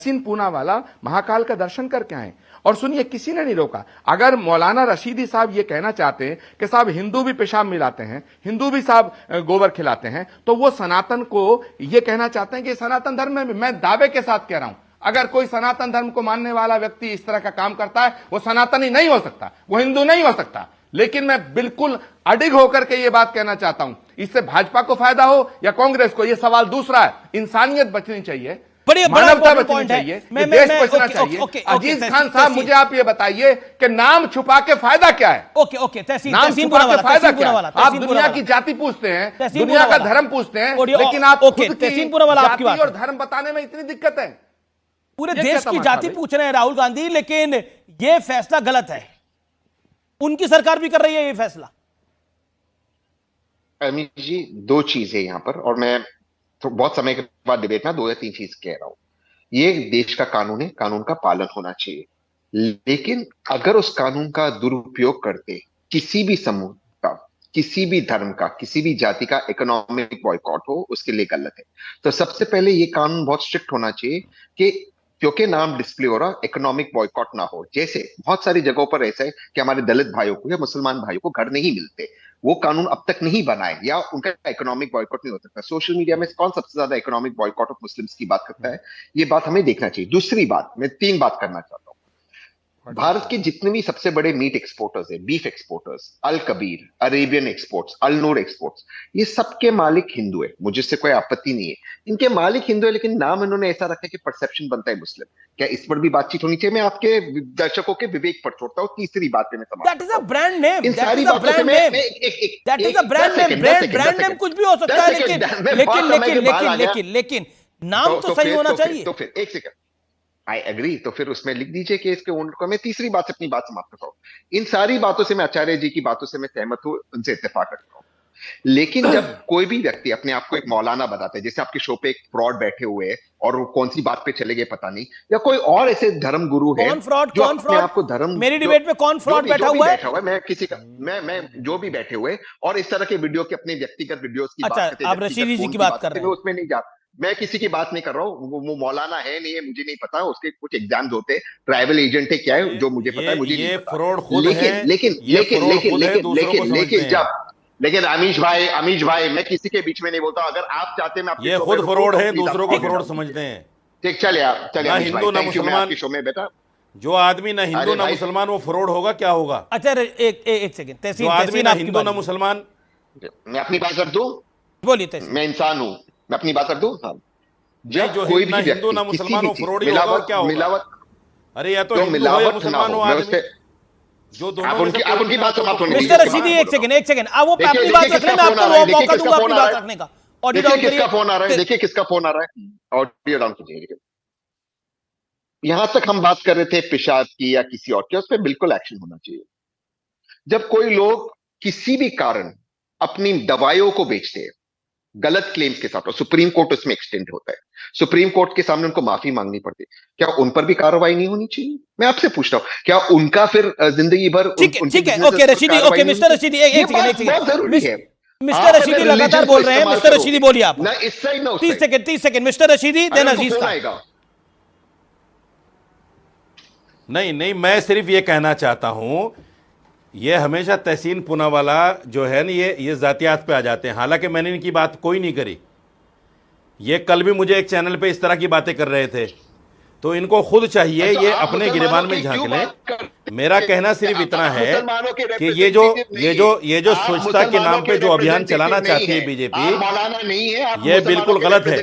तहसीन पूनावाला महाकाल का दर्शन करके आए। और सुनिए, किसी ने नहीं रोका। अगर मौलाना रशीदी साहब ये कहना चाहते हैं कि साहब हिंदू भी पेशाब मिलाते हैं, हिंदू भी साहब गोबर खिलाते हैं, तो वो सनातन को ये कहना चाहते हैं कि सनातन धर्म में, मैं दावे के साथ कह रहा हूं, अगर कोई सनातन धर्म को मानने वाला व्यक्ति इस तरह का काम करता है, वो सनातनी नहीं हो सकता, वो हिंदू नहीं हो सकता। लेकिन मैं बिल्कुल अडिग होकर के ये बात कहना चाहता हूं, इससे भाजपा को फायदा हो या कांग्रेस को, ये सवाल दूसरा है। इंसानियत बचनी चाहिए, मानवता बचनी चाहिए, देश बचना चाहिए। अजीज खान साहब, मुझे आप ये बताइए कि नाम छुपा के फायदा क्या है? नाम छुपा के फायदा क्या है? आप दुनिया की जाति पूछते हैं, दुनिया का धर्म पूछते हैं, लेकिन आप खुद की जाति और धर्म बताने में इतनी दिक्कत है। पूरे देश की जाति पूछ रहे हैं राहुल गांधी, लेकिन यह फैसला गलत है। उनकी सरकार भी कर रही है ये फैसला। अमित जी, दो चीज है यहां पर, और मैं तो बहुत समय के बाद डिबेट में 2 या 3 चीज कह रहा हूं। ये देश का कानून है, कानून का पालन होना चाहिए, लेकिन अगर उस कानून का दुरुपयोग करते किसी भी समूह का, किसी भी धर्म का, किसी भी जाति का इकोनॉमिक बॉयकॉट हो, उसके लिए गलत है। तो सबसे पहले ये कानून बहुत स्ट्रिक्ट होना चाहिए कि क्योंकि नाम डिस्प्ले हो रहा, इकोनॉमिक बॉयकॉट ना हो। जैसे बहुत सारी जगहों पर ऐसा है कि हमारे दलित भाइयों को या मुसलमान भाइयों को घर नहीं मिलते, वो कानून अब तक नहीं बनाए, या उनका इकोनॉमिक बॉयकॉट नहीं हो सकता। सोशल मीडिया में कौन सबसे ज्यादा इकोनॉमिक बॉयकॉट ऑफ मुस्लिम्स की बात करता है? ये बात हमें देखना चाहिए। दूसरी बात, मैं 3 बात करना चाहता हूँ। भारत के जितने भी सबसे बड़े मीट एक्सपोर्टर्स है, बीफ एक्सपोर्टर्स, अल कबीर, अरेबियन एक्सपोर्ट्स, अल नूर एक्सपोर्ट्स, ये सबके मालिक हिंदू है, मुझे इससे कोई आपत्ति नहीं है। इनके मालिक हिंदू है, लेकिन नाम इन्होंने ऐसा रखा है कि परसेप्शन बनता है मुस्लिम। क्या इस पर भी बातचीत होनी चाहिए? मैं आपके दर्शकों के विवेक पर छोड़ता हूँ। तीसरी बात पे मैं समाप्त that is a brand name, इन सारी बातों से मैं that is a brand name, brand name कुछ भी हो सकता है, लेकिन नाम तो सही होना चाहिए। तो फिर एक सेकंड, आई एग्री, तो फिर उसमें लिख दीजिए कि इसके ओनर को। मैं तीसरी बात से अपनी बात समाप्त करता हूं। इन सारी बातों से मैं आचार्य जी की बातों से मैं सहमत हूं, उनसे इत्तेफाक रखता हूं, लेकिन जब कोई भी व्यक्ति अपने आप को एक मौलाना बताता है, जैसे आपके शो पे एक फ्रॉड बैठे हुए हैं और वो कौन सी बात पे चले गए पता नहीं, या कोई और ऐसे धर्म गुरु है, जो अपने आप को धर्म, मेरी डिबेट में कौन फ्रॉड बैठा हुआ है? मैं किसी का, मैं जो भी बैठे हुए और इस तरह के वीडियो के अपने व्यक्तिगत वीडियोस की बात करते हैं, आप रशीदी जी की बात कर रहे हैं, उसमें नहीं जा, मैं किसी की बात नहीं कर रहा हूँ। वो मौलाना है नहीं है मुझे नहीं पता, उसके कुछ एग्जाम्स होते हैं, ट्राइबल एजेंट है क्या है जो मुझे पता है, मुझे नहीं पता। लेकिन अमीश भाई मैं किसी के बीच में नहीं बोलता। अगर आप चाहते हैं, मैं ये खुद फ्रॉड है, दूसरों को फ्रॉड समझते हैं। ठीक, चलिए ना हिंदू ना मुसलमान शो में बेटा, जो आदमी ना हिंदू ना मुसलमान, वो फ्रॉड होगा, क्या होगा? अच्छा एक सेकंड, जो आदमी ना हिंदू ना मुसलमान, मैं अपनी बात कर दूं, बोलिए। मैं इंसान हूं, मैं अपनी बात कर दूं। हाँ, जब जो कोई भी हिंदू ना मुसलमान हो, फ्रॉड ही होगा, क्या होगा? अरे या तो हिंदू हो या मुसलमान हो आदमी, जो दोनों आप उनकी बात समाप्त होने दीजिए। मिस्टर रशीदी एक सेकंड, वो अपनी बात रखने में आपको मौका दूंगा अपनी बात रखने का। ऑडियो डाउन करिए, किसका फोन आ रहा है, देखिए किसका फोन आ रहा है, ऑडियो डाउन कीजिए। यहां तक हम बात कर रहे थे पेशाब की या किसी और की, उस पर बिल्कुल एक्शन होना चाहिए। जब कोई लोग किसी भी कारण अपनी दवाइयों को बेचते हैं गलत क्लेम्स के साथ, और सुप्रीम कोर्ट उसमें एक्सटेंड होता है, सुप्रीम कोर्ट के सामने उनको माफी मांगनी पड़ती है, क्या उन पर भी कार्रवाई नहीं होनी चाहिए? मैं आपसे पूछता हूं, क्या उनका फिर जिंदगी भर? ठीक है, okay Rashidi, okay mister Rashidi, एक सेकंड, बहुत जरूरी है। मिस्टर रशीदी लगातार बोल रहे हैं, मिस्टर रशीदी बोलिए आप। ना इस साइड ना उस 30 सेकंड मिस्टर रशीदी, देन अजीज आएगा। नहीं, मैं सिर्फ ये कहना चाहता हूं, ये हमेशा तहसीन पूनावाला जो है ना, ये जातियात पे आ जाते हैं, हालांकि मैंने इनकी बात कोई नहीं करी। ये कल भी मुझे एक चैनल पे इस तरह की बातें कर रहे थे, तो इनको खुद चाहिए ये अपने गिरेबान में झांक लें। मेरा कहना सिर्फ इतना है कि ये जो स्वच्छता के नाम पे जो अभियान चलाना चाहती है बीजेपी, ये बिल्कुल गलत है।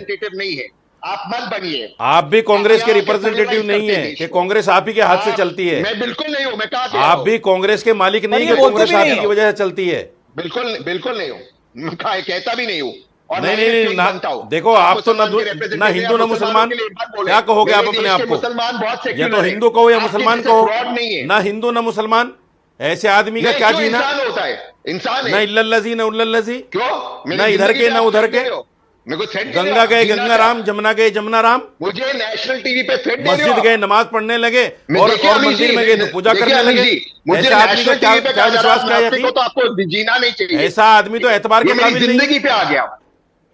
आप मत बनिए, आप भी कांग्रेस के रिप्रेजेंटेटिव नहीं है कि कांग्रेस आप ही के हाथ से चलती है। मैं बिल्कुल नहीं हूं, मैं कहा आप भी कांग्रेस के मालिक नहीं कि कांग्रेस आप ही की वजह से चलती है। बिल्कुल नहीं हूं, मैं कहता भी नहीं हूं। और नहीं, देखो आप तो ना हिंदू ना मुसलमान, क्या कहोगे आप अपने आप को? मुसलमान बहुत या सेक्युलर तो है, हिंदू कहो या मुसलमान कहो, नहीं ना हिंदू ना मुसलमान, ऐसे आदमी का क्या जीना? होता है इंसान है, ना इल्लल्लाजी ना उल्लल्लाजी, क्यों? ना इधर के ना उधर के। गंगा गए गंगा राम, जमुना गए जमुना राम, मुझे नेशनल टीवी पे फिट मस्जिद गए नमाज पढ़ने लगे, और मंदिर में गए तो पूजा करने लगे। ऐसे आदमी को क्या विश्वास, क्या यकीन? तो आपको जीना नहीं चाहिए। ऐसा आदमी तो एतबार के काबिल नहीं। जिंदगी पे आ गया,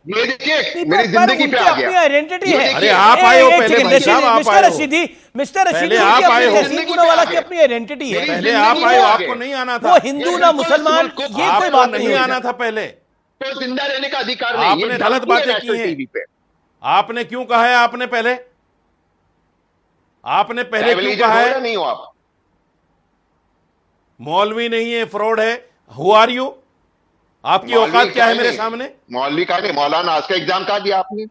ये देखिए नहीं, मेरी पर जिंदगी पे उनकी आ अपनी गया। आइडेंटिटी ये है। देखिए, अरे आप आए हो पहले भाई साहब, आप आए हो। मिस्टर रशीदी पहले आप आए हो। तहसीन पूनावाला की अपनी आइडेंटिटी है। मेरी पहले जिंदगी आप में आए हो, आ आपको गए। नहीं आना वो था, हिंदू ये ना बिल्कुल मुसलमान, मुल्क को ये कोई आपको बात नहीं नहीं आना था पहले। तो जिंदा रहने का अधिकार नहीं। आपने ये गलत धमकी है बातें की नेशनल हैं। टीवी पे। आपने क्यों कहा है? आपने पहले ट्राइबल क्यों एजेंट कहा हो या है नहीं हो आप? मौलवी नहीं है, फ्रॉड है? Who are you? आपकी मौलवी औकात क्या है का मेरे नहीं, सामने? मौलवी का नहीं, मौलाना आज का एग्जाम कहा दिया आपने?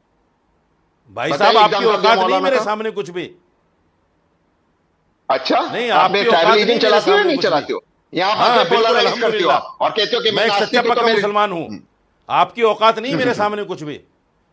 भाई बताइए साहब, एग्जाम आपकी कब दिया औकात नहीं मौलाना मेरे का? सामने कुछ भी। अच्छा, नहीं, आपने आपकी ट्राइबल औकात एजेंट नहीं मेरे चलाते हो या सामने नहीं कुछ भी। चलाते हो? यहाँ हाँ, बातें बिल्कुल, पोलराइज करते हो अल्हम्दुलिल्लाह। आप और कहते हो कि मैं एक सच्चा नास्तिक हूं तो पक्का मेरे- मुसलमान हूं। आपकी औकात नहीं मेरे सामने कुछ भी।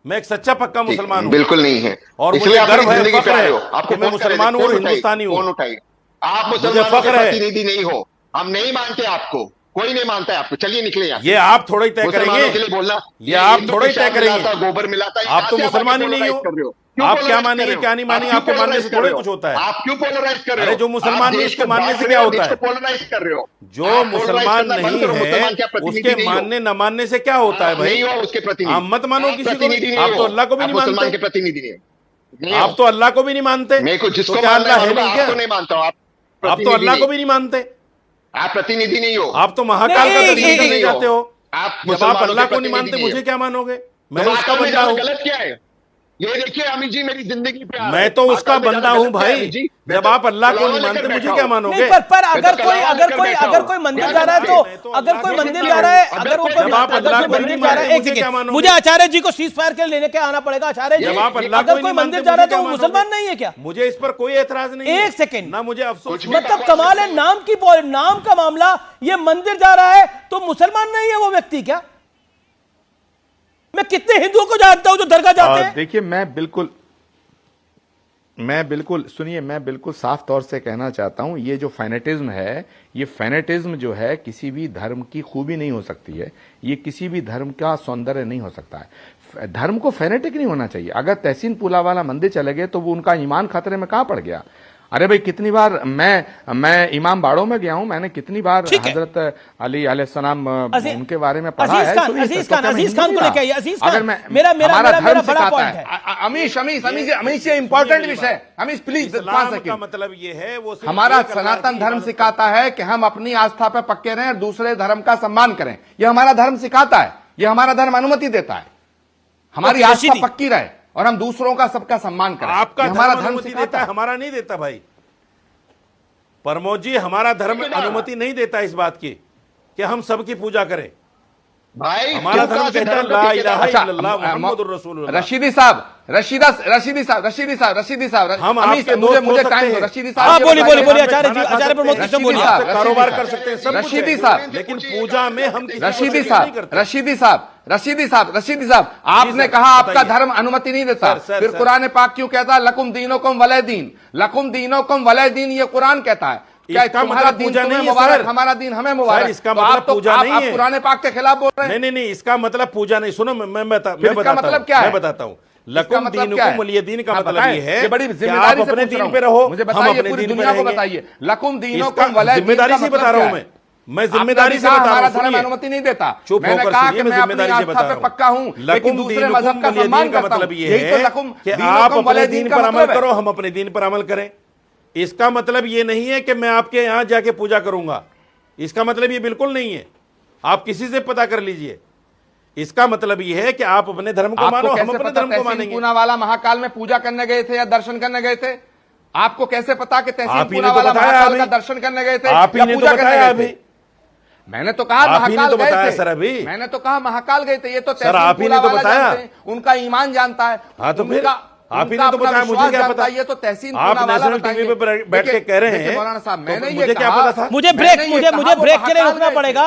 मैं एक सच्चा पक्का ठीक, मुसलमान हूं। बिल्कुल नहीं है। और इसलिए मुझे आप अपनी गर्व है, जिंदगी पे फख्र आ रहे है हो। आपको कि मैं फोन कर रहे थे, मुसलमान हूं और फोन उठाइए, हिंदुस्तानी हूं। फोन उठाइए। आप मुझे मुसलमानों के फख्र है। प्रतिनिधि नहीं हो। हम नहीं मानते आपको, कोई नहीं मानता है आपको। चलिए निकले यहाँ से। ये आप थोड़ा ही तय मुसलमानों के लिए करेंगे। बोलना ये आप हिंदू थोड़ा ही पेशाब तय मिला करेंगे। था, गोबर मिला था। आप तो मुसलमान ही नहीं हो। कर रहे हो? क्यों आप क्या polarize कर मानेंगे रहे हो? क्या नहीं आप मानेंगे, क्यों आपके मानने polarize से कर थोड़े रहे हो? कुछ होता है। आप क्यों पोलराइज कर रहे हो? अरे जो मुसलमान आप नहीं, देश उसके को मानने बांट से रहे क्या हो, होता देश है? को पोलराइज कर रहे हो। जो आप polarize मुसलमान करना बंद नहीं करो, मुसलमान है के प्रतिनिधि उसके नहीं हो। मानने न मानने से क्या होता है आप भाई? नहीं हो उसके प्रतिनिधि। आप मत मानो आप किसी को प्रतिनिधि भी। नहीं आप हो। तो अल्लाह को भी आप नहीं मुसलमान मानते। के प्रतिनिधि नहीं हो। आप तो अल्लाह को भी नहीं मानते। मेरे को तो जिसको क्या मानना अल्लाह है मानूंगा, नहीं क्या? आपको नहीं मानता हूं। आप आप तो प्रतिनिधि अल्लाह को नहीं। भी नहीं मानते। आप प्रतिनिधि नहीं हो। आप तो महाकाल का नहीं, दर्शन नहीं, करने नहीं जाते हो। आप जब आप मुसलमानों अल्लाह के को नहीं मानते, प्रतिनिधि मुझे क्या मानोगे? मैं तो उसका महाकाल में बंदा जाना हूं। गलत क्या है? ये देखिए अमित जी, मेरी जिंदगी पे आ रहा है। मैं तो उसका महाकाल में बंदा जाना हूं गलत क्या है, भाई। अमित जी? मैं जब तो आप अल्लाह को कलावा नहीं लेकर मानते, मुझे बैठा क्या हूं। मानोगे? नहीं, पर मैं अगर तो कोई कलावा अगर लेकर कोई बैठा अगर हूं। कोई मंदिर क्या जा रहा है करेंगे? मैं तो तो अगर अल्लाह कोई को मंदिर नहीं जा रहा है, मानता हूं। अगर वो जब कोई आप अगर अल्लाह कोई को मंदिर नहीं जा रहा है, एक मानते, मुझे क्या सेकंड, मानोगे? मुझे आचार्य जी को सीज फायर के लिए लेने के आना पड़ेगा। आचार्य जी, जब आप अल्लाह को अगर ही कोई नहीं मंदिर मानते, जा रहा है मुझे तो क्या वो मानोगे? मुसलमान नहीं है क्या? मुझे इस पर कोई एतराज नहीं है। एक सेकंड। ना मुझे अफसोस। कुछ भी मतलब कमाल है, नाम का मामला। ये मंदिर जा रहा है तो मुसलमान नहीं है वो व्यक्ति क्या? मैं कितने हिंदुओं को जानता हूं जो दरगाह जाते हैं। देखिए, मैं बिल्कुल साफ तौर से कहना चाहता हूं, ये जो फैनेटिज्म है, ये फैनेटिज्म जो है किसी भी धर्म की खूबी नहीं हो सकती है। ये किसी भी धर्म का सौंदर्य नहीं हो सकता है। धर्म को फैनेटिक नहीं होना चाहिए। अगर तहसीन पुलावाला मंदिर चले गए तो वो उनका ईमान खतरे में कहां पड़ गया? अरे भाई, कितनी बार मैं इमाम बाड़ों में गया हूं। मैंने कितनी बार हजरत अली अलैहिस्सलाम उनके बारे में पढ़ा है। अजीज खान को लेके आइए। अजीज खान, अगर मेरा धर्म बड़ा सिखाता पॉइंट है। है। अमीश, ये इंपॉर्टेंट विषय। अमीश प्लीज, इस्लाम का मतलब ये है, वो सिर्फ हमारा एक अल्लाह सनातन की धर्म इबादत सिखाता है कि हम अपनी आस्था पर पक्के रहें और दूसरे धर्म का सम्मान करें। यह हमारा धर्म सिखाता है, यह हमारा धर्म अनुमति देता है। हमारी आस्था पक्की रहे और हम दूसरों का सबका सम्मान करें। आपका हमारा धर्म अनुमति देता है, हमारा नहीं देता भाई। प्रमोद जी, हमारा धर्म अनुमति नहीं देता इस बात की कि हम सबकी पूजा करें। भाई हमारा धर्म कहता है ला इलाहा इल्लल्लाह मुहम्मदुर रसूलुल्लाह। रशीदी साहब, हम अमीश, आपके दोस्त हो मुझे सकते टाइम हैं। दो। रशीदी साहब, आप बोलिए, ये बताइए। आचार्य जी, आचार्य प्रमोद कृष्ण बोलिए। साहब, कारोबार कर सकते हैं, सब कुछ रशीदी है। साहब, लेकिन पूजा में हम किसी को रशीदी शरीक नहीं साहब, करते। रशीदी साहब, आपने सर, कहा आपका बताइए। धर्म अनुमति नहीं देता। सर, फिर सर। कुरान पाक क्यों कहता है लकुम दीनोकुम वले दीन? लकुम दीनोकुम वले दीन, ये कुरान कहता है। क्या इसका तुम्हारा मतलब दीन पूजा तुम्हें नहीं है, मुबारक, सर। हमारा दीन हमें मुबारक? सर, इसका तो मतलब आप तो पूजा नहीं है। कुरान पाक के खिलाफ बोल रहे हैं। नहीं, इसका मतलब पूजा नहीं। सुनो, मैं बताता मतलब क्या हूं, है? मैं बताता हूं। लकुम मतलब क्या है? दीनुकुम वलिय दीन का हाँ, मतलब बताएं। ये है ये बड़ी कि जिम्मेदारी आप से अपने पूछ रहा दीन हूं। पे रहो, मुझे हम बताइए, अपने पूरी दीन पे दुनिया को रहेंगे। बताइए, लकुम दीनोकुम इसका वले दीन जिम्मेदारी का से मतलब बता रहा क्या हूं है? मैं जिम्मेदारी से बता रहा हमारा हूं। धर्म सुनिए। अनुमति नहीं देता। चुप मैंने होकर कहा सुनिए, कि मैं मैं अपनी जिम्मेदारी से आस्था बता पे रहा पक्का हूं, लेकिन दूसरे मजहब का सम्मान का करता हूं। मतलब ये यही तो है लकुम कि आप दीनोकुम अपने वले दीन दीन का पर अमल मतलब है। करो, हम अपने दीन पर अमल करें। इसका मतलब ये नहीं है कि मैं आपके यहां जाके पूजा करूंगा। इसका मतलब ये बिल्कुल नहीं है। आप किसी से पता कर लीजिए। इसका मतलब ये है कि आप अपने धर्म को मानो, हम अपने धर्म को मानेंगे। पूनावाला महाकाल में पूजा करने गए थे या दर्शन करने गए थे? आपको कैसे पता कि तहसीन आप ही ने तो पूनावाला बताया महाकाल अभी। का दर्शन करने गए थे आप ही या ने तो पूजा करने बताया गए थे? अभी। मैंने तो कहा आप ही ने महाकाल तो गए बताया थे। सर अभी। मैंने तो कहा महाकाल गए थे। ये तो सर, तहसीन आप ही ने तो पूनावाला बताया। जानते हैं, उनका ईमान जानता है। हाँ, तो फिर उनका- आप ही उनका ने तो अपना बताया, मुझे विश्वास क्या जानता पता? है। ये तो तहसीन आप पूनावाला नेशनल टीवी पे बताएंगे। बैठ के कह रहे देखिए हैं, मौलाना साहब, तो मुझे मुझे क्या कहा- पता था? मुझे मैंने ये ब्रेक कहा के लिए वो रुकना महाकाल पड़ेगा।